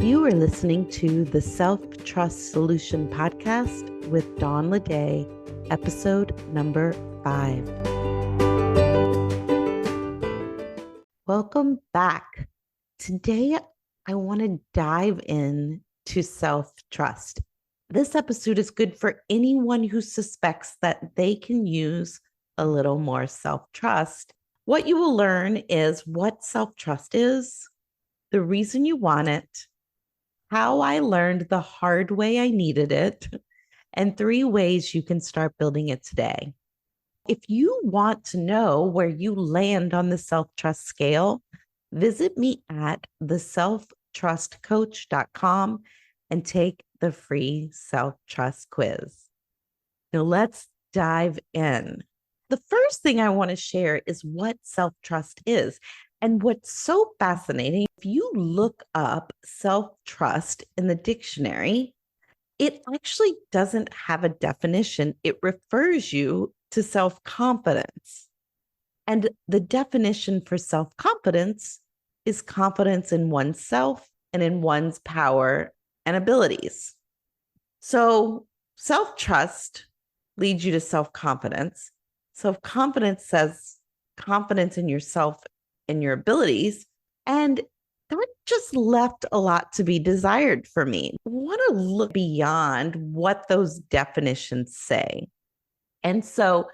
You are listening to the Self-Trust Solution Podcast with Dawn Ledet, episode number 5. Welcome back. Today, I want to dive in to self-trust. This episode is good for anyone who suspects that they can use a little more self-trust. What you will learn is what self-trust is, the reason you want it, how I learned the hard way I needed it, and 3 ways you can start building it today. If you want to know where you land on the self-trust scale, visit me at theselftrustcoach.com and take the free self-trust quiz. Now let's dive in. The first thing I want to share is what self-trust is. And what's so fascinating, if you look up self-trust in the dictionary, it actually doesn't have a definition. It refers you to self-confidence. And the definition for self-confidence is confidence in oneself and in one's power and abilities. So self-trust leads you to self-confidence. Self-confidence says confidence in yourself and your abilities. And that just left a lot to be desired for me. I want to look beyond what those definitions say. And so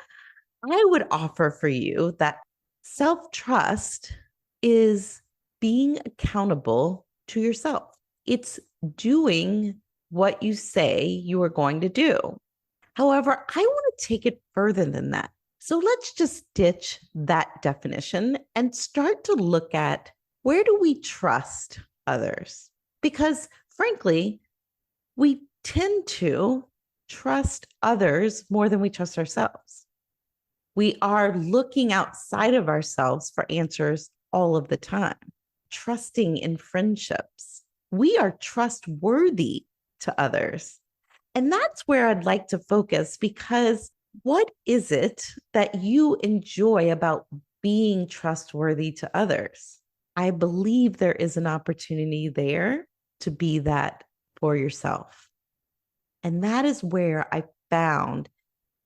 I would offer for you that self-trust is being accountable to yourself. It's doing what you say you are going to do. However, I want to take it further than that. So let's just ditch that definition and start to look at, where do we trust others? Because frankly, we tend to trust others more than we trust ourselves. We are looking outside of ourselves for answers all of the time, trusting in friendships. We are trustworthy to others. And that's where I'd like to focus, because what is it that you enjoy about being trustworthy to others? I believe there is an opportunity there to be that for yourself. And that is where I found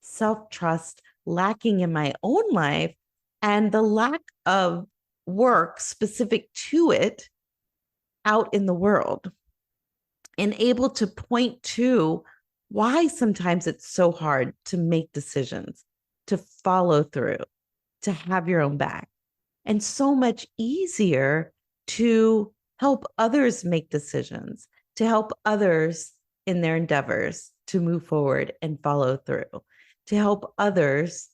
self-trust lacking in my own life, and the lack of work specific to it out in the world, and able to point to why sometimes it's so hard to make decisions, to follow through, to have your own back, and so much easier to help others make decisions, to help others in their endeavors to move forward and follow through, to help others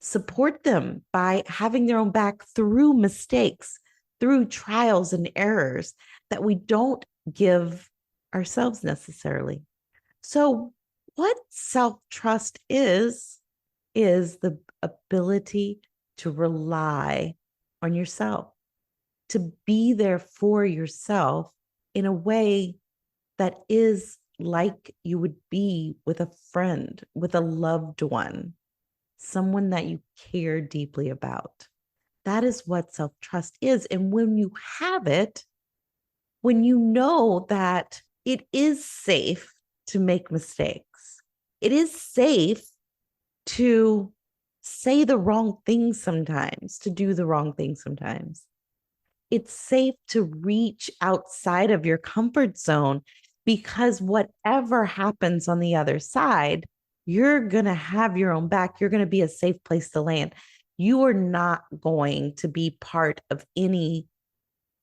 support them by having their own back through mistakes, through trials and errors that we don't give ourselves necessarily. So what self-trust is the ability to rely on yourself, to be there for yourself in a way that is like you would be with a friend, with a loved one, someone that you care deeply about. That is what self-trust is. And when you have it, when you know that it is safe to make mistakes, it is safe to say the wrong things sometimes, to do the wrong things sometimes. It's safe to reach outside of your comfort zone, because whatever happens on the other side, you're going to have your own back. You're going to be a safe place to land. You are not going to be part of any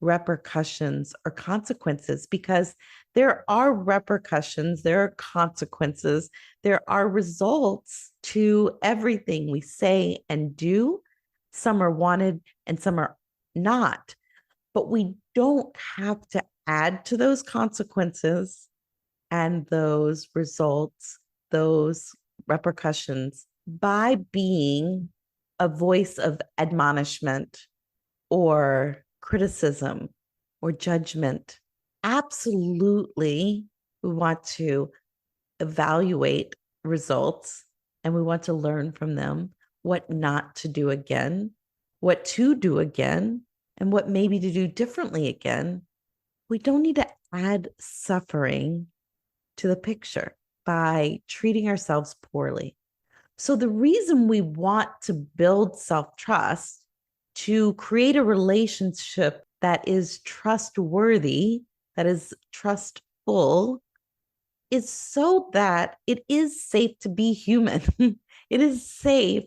repercussions or consequences, because there are repercussions, there are consequences, there are results to everything we say and do. Some are wanted and some are not, but we don't have to add to those consequences and those results, those repercussions, by being a voice of admonishment or criticism or judgment. Absolutely, we want to evaluate results and we want to learn from them, what not to do again, what to do again, and what maybe to do differently again. we don't need to add suffering to the picture by treating ourselves poorly. So, the reason we want to build self trust, to create a relationship that is trustworthy, that is trustful, is so that it is safe to be human. It is safe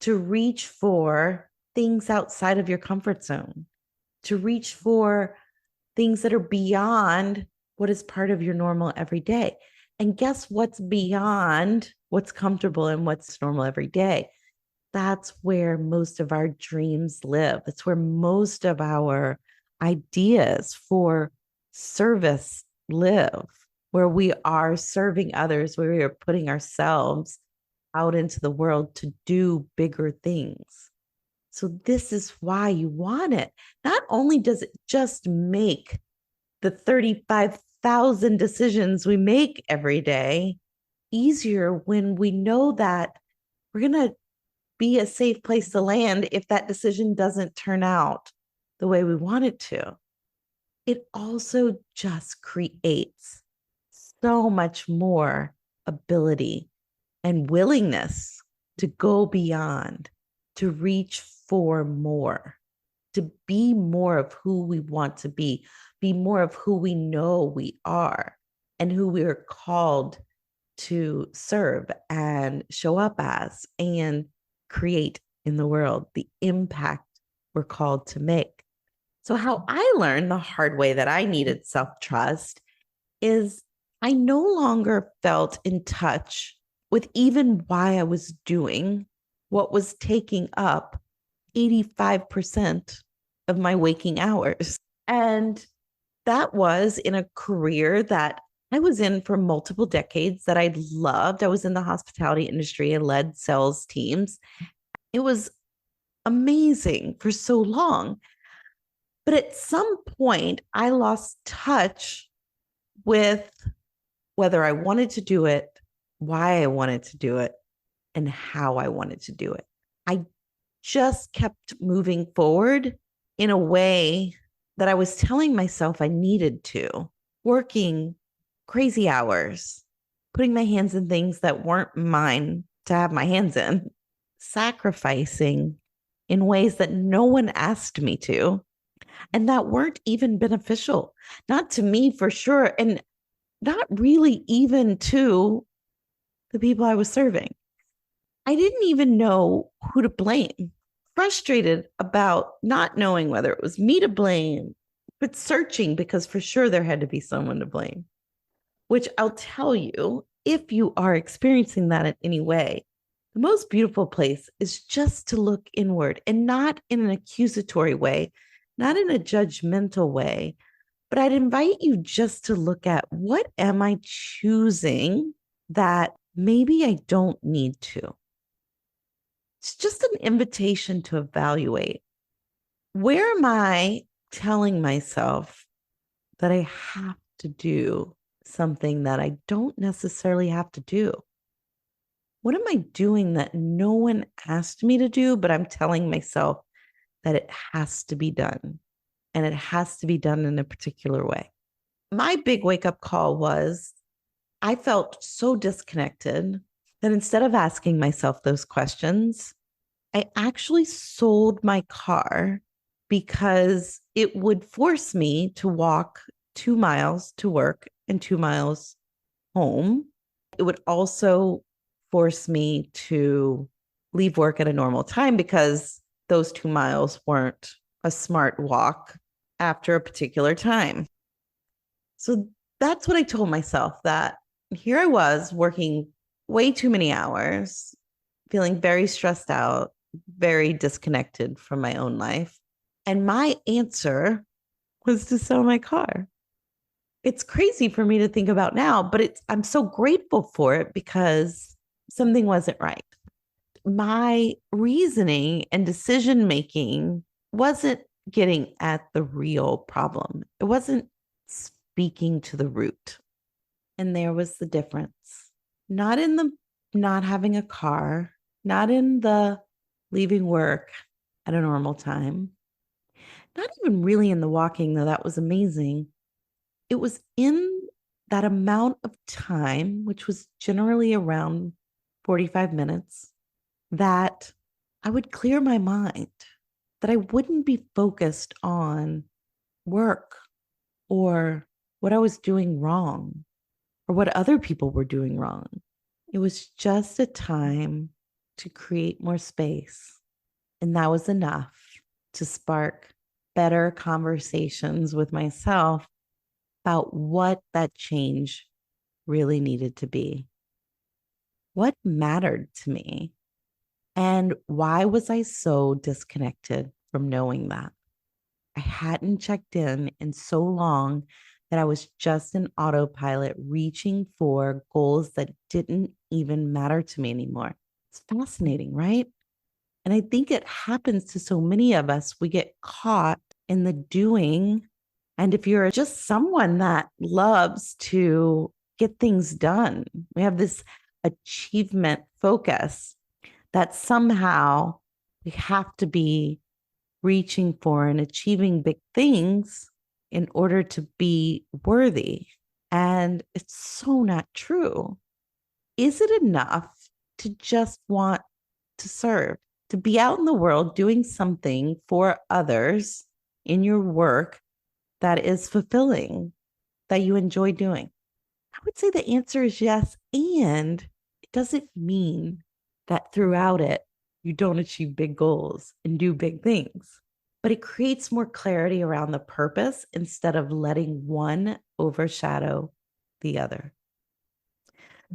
to reach for things outside of your comfort zone, to reach for things that are beyond what is part of your normal everyday. And guess what's beyond what's comfortable and what's normal every day? That's where most of our dreams live. It's where most of our ideas for service live, where we are serving others, where we are putting ourselves out into the world to do bigger things. So, this is why you want it. Not only does it just make the 35,000 decisions we make every day easier when we know that we're going to be a safe place to land if that decision doesn't turn out the way we want it to. It also just creates so much more ability and willingness to go beyond, to reach for more, to be more of who we want to be more of who we know we are and who we are called to serve and show up as and create in the world, the impact we're called to make. So, how I learned the hard way that I needed self trust is I no longer felt in touch with even why I was doing what was taking up 85% of my waking hours. And that was in a career that I was in for multiple decades that I loved. I was in the hospitality industry and led sales teams. It was amazing for so long. But at some point, I lost touch with whether I wanted to do it, why I wanted to do it, and how I wanted to do it. I just kept moving forward in a way that I was telling myself I needed to, working crazy hours, putting my hands in things that weren't mine to have my hands in, sacrificing in ways that no one asked me to, and that weren't even beneficial, not to me for sure, and not really even to the people I was serving. I didn't even know who to blame, frustrated about not knowing whether it was me to blame, but searching because for sure there had to be someone to blame, which I'll tell you, if you are experiencing that in any way, the most beautiful place is just to look inward and not in an accusatory way, not in a judgmental way, but I'd invite you just to look at what am I choosing that maybe I don't need to. It's just an invitation to evaluate, where am I telling myself that I have to do something that I don't necessarily have to do? What am I doing that no one asked me to do, but I'm telling myself that it has to be done and it has to be done in a particular way? My big wake up call was I felt so disconnected that instead of asking myself those questions, I actually sold my car because it would force me to walk 2 miles to work and 2 miles home. It would also force me to leave work at a normal time because those 2 miles weren't a smart walk after a particular time. So that's what I told myself, that here I was working way too many hours, feeling very stressed out, very disconnected from my own life. And my answer was to sell my car. It's crazy for me to think about now, but I'm so grateful for it because something wasn't right. My reasoning and decision making wasn't getting at the real problem. It wasn't speaking to the root. And there was the difference. Not in the not having a car, not in the leaving work at a normal time, not even really in the walking, though that was amazing. it was in that amount of time, which was generally around 45 minutes, that I would clear my mind, that I wouldn't be focused on work or what I was doing wrong or what other people were doing wrong. It was just a time to create more space. And that was enough to spark better conversations with myself about what that change really needed to be. What mattered to me? And why was I so disconnected from knowing that? I hadn't checked in so long that I was just an autopilot reaching for goals that didn't even matter to me anymore. It's fascinating, right? And I think it happens to so many of us. We get caught in the doing. And if you're just someone that loves to get things done, we have this achievement focus that somehow we have to be reaching for and achieving big things in order to be worthy. And it's so not true. Is it enough to just want to serve, to be out in the world doing something for others in your work that is fulfilling, that you enjoy doing? I would say the answer is yes. And it doesn't mean that throughout it, you don't achieve big goals and do big things, but it creates more clarity around the purpose instead of letting one overshadow the other.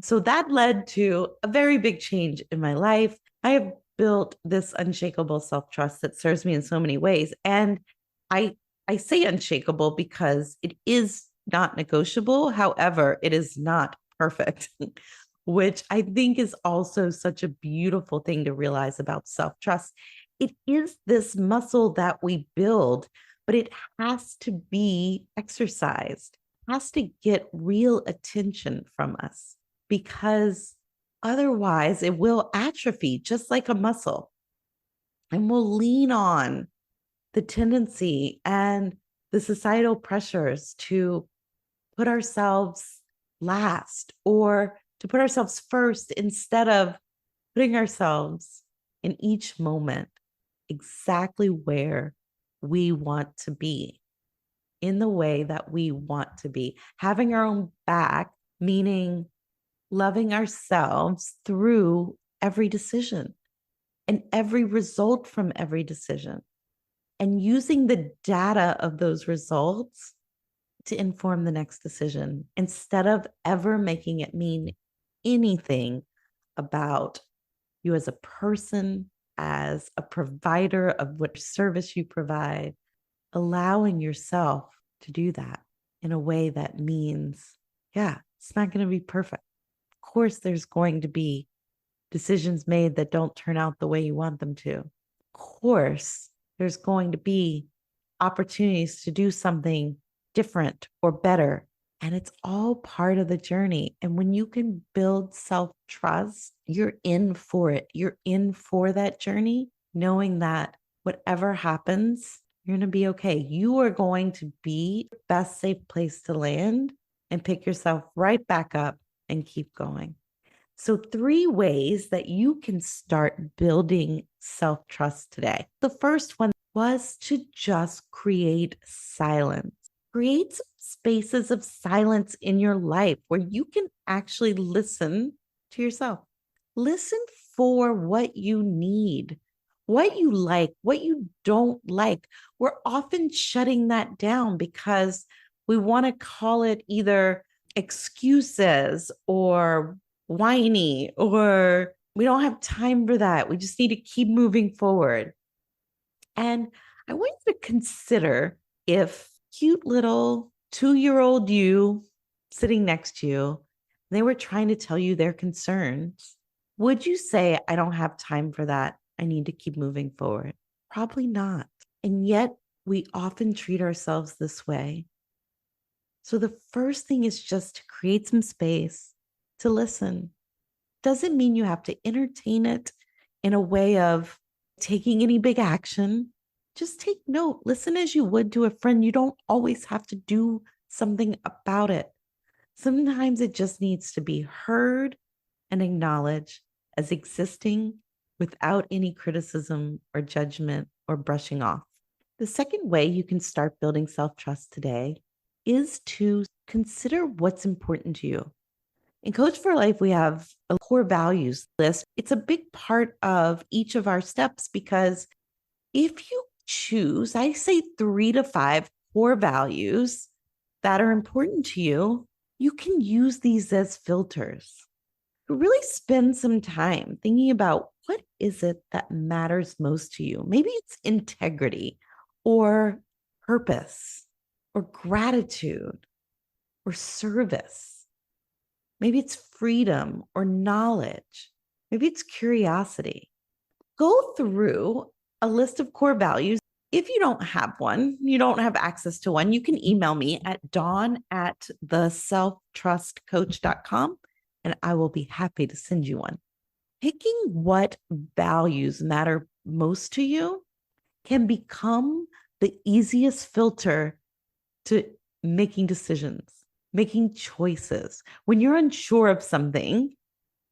So that led to a very big change in my life. I have built this unshakable self-trust that serves me in so many ways. And I I say unshakable because it is not negotiable. However, it is not perfect, which I think is also such a beautiful thing to realize about self-trust. It is this muscle that we build, but it has to be exercised, has to get real attention from us because otherwise it will atrophy just like a muscle and we'll lean on the tendency and the societal pressures to put ourselves last or to put ourselves first instead of putting ourselves in each moment exactly where we want to be in the way that we want to be, having our own back, meaning loving ourselves through every decision and every result from every decision, and using the data of those results to inform the next decision instead of ever making it mean anything about you as a person, as a provider of what service you provide, allowing yourself to do that in a way that means, yeah, it's not going to be perfect. Of course, there's going to be decisions made that don't turn out the way you want them to. Of course, there's going to be opportunities to do something different or better. And it's all part of the journey. And when you can build self trust, you're in for it. You're in for that journey, knowing that whatever happens, you're going to be okay. You are going to be the best safe place to land and pick yourself right back up and keep going. So, 3 ways that you can start building self trust today. The first one was to just create silence. Create spaces of silence in your life where you can actually listen to yourself. Listen for what you need, what you like, what you don't like. We're often shutting that down because we want to call it either excuses or whiny, or we don't have time for that. We just need to keep moving forward. And I want you to consider if cute little 2-year-old you sitting next to you, they were trying to tell you their concerns. Would you say, I don't have time for that? I need to keep moving forward? Probably not. And yet we often treat ourselves this way. So the first thing is just to create some space to listen. Doesn't mean you have to entertain it in a way of taking any big action. Just take note, listen as you would to a friend. You don't always have to do something about it. Sometimes it just needs to be heard and acknowledged as existing without any criticism or judgment or brushing off. The second way you can start building self-trust today is to consider what's important to you. In Coach for Life, we have a core values list. It's a big part of each of our steps because if you choose, I say 3 to 5 core values that are important to you, you can use these as filters. Really spend some time thinking about what is it that matters most to you. Maybe it's integrity or purpose or gratitude or service. Maybe it's freedom or knowledge. Maybe it's curiosity. Go through a list of core values. If you don't have one, you don't have access to one, you can email me at dawn@theselftrustcoach.com and I will be happy to send you one. Picking what values matter most to you can become the easiest filter to making decisions, making choices. When you're unsure of something,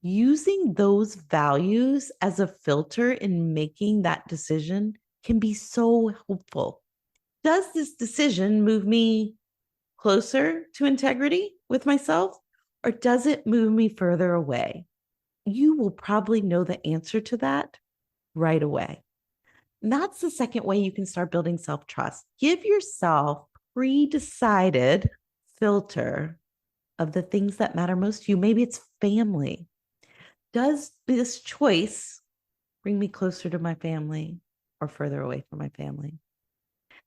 using those values as a filter in making that decision can be so helpful. Does this decision move me closer to integrity with myself, or does it move me further away? You will probably know the answer to that right away. And that's the second way you can start building self-trust. Give yourself pre-decided filter of the things that matter most to you. Maybe it's family. Does this choice bring me closer to my family or further away from my family?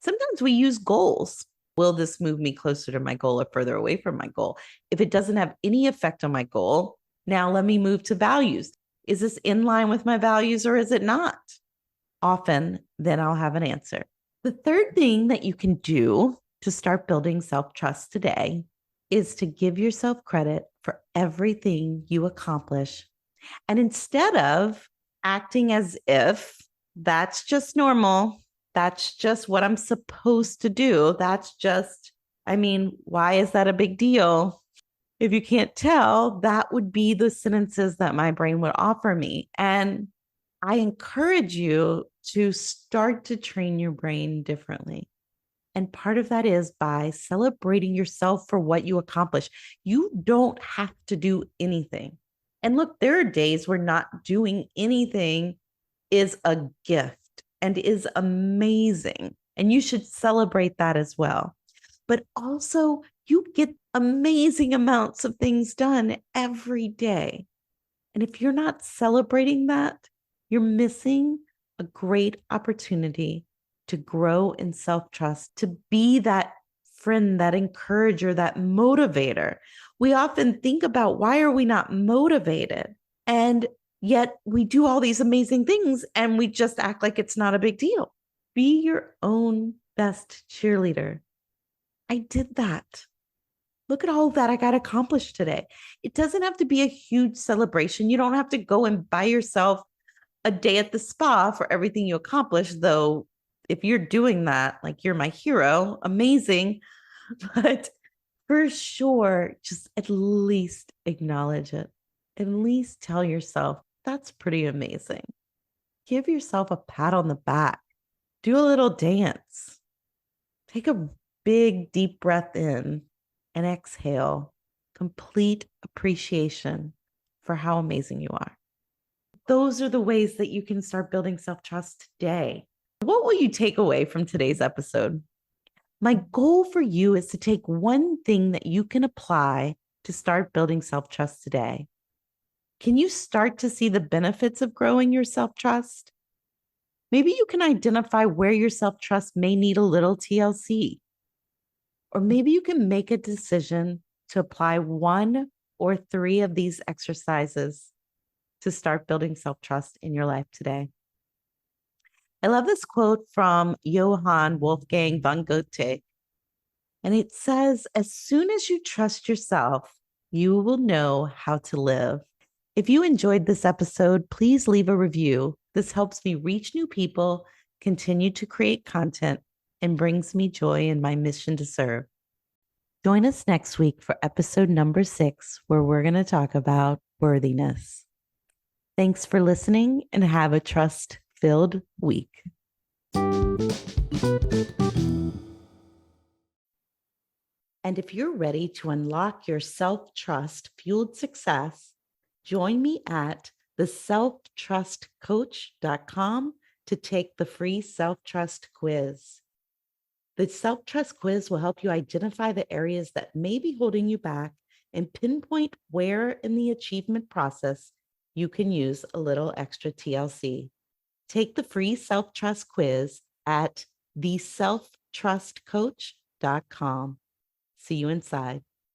Sometimes we use goals. Will this move me closer to my goal or further away from my goal? If it doesn't have any effect on my goal, now let me move to values. Is this in line with my values or is it not? Often, then I'll have an answer. The third thing that you can do to start building self-trust today is to give yourself credit for everything you accomplish. And instead of acting as if that's just normal, that's just what I'm supposed to do, why is that a big deal? If you can't tell, that would be the sentences that my brain would offer me. And I encourage you to start to train your brain differently. And part of that is by celebrating yourself for what you accomplish. You don't have to do anything. And look, there are days where not doing anything is a gift and is amazing. And you should celebrate that as well. But also, you get amazing amounts of things done every day. And if you're not celebrating that, you're missing a great opportunity to grow in self-trust, to be that friend, that encourager, that motivator. We often think about why are we not motivated? And yet we do all these amazing things and we just act like it's not a big deal. Be your own best cheerleader. I did that. Look at all that I got accomplished today. It doesn't have to be a huge celebration. You don't have to go and buy yourself a day at the spa for everything you accomplished, though. If you're doing that, like you're my hero, amazing. But for sure, just at least acknowledge it. At least tell yourself, that's pretty amazing. Give yourself a pat on the back. Do a little dance. Take a big, deep breath in and exhale. Complete appreciation for how amazing you are. Those are the ways that you can start building self-trust today. What will you take away from today's episode? My goal for you is to take one thing that you can apply to start building self-trust today. Can you start to see the benefits of growing your self-trust? Maybe you can identify where your self-trust may need a little TLC. Or maybe you can make a decision to apply 1 or 3 of these exercises to start building self-trust in your life today. I love this quote from Johann Wolfgang von Goethe. And it says, as soon as you trust yourself, you will know how to live. If you enjoyed this episode, please leave a review. This helps me reach new people, continue to create content, and brings me joy in my mission to serve. Join us next week for episode number 6, where we're going to talk about worthiness. Thanks for listening and have a trust-filled week. And if you're ready to unlock your self-trust fueled success, join me at theselftrustcoach.com to take the free self-trust quiz. The self-trust quiz will help you identify the areas that may be holding you back and pinpoint where in the achievement process you can use a little extra TLC. Take the free self-trust quiz at theselftrustcoach.com. See you inside.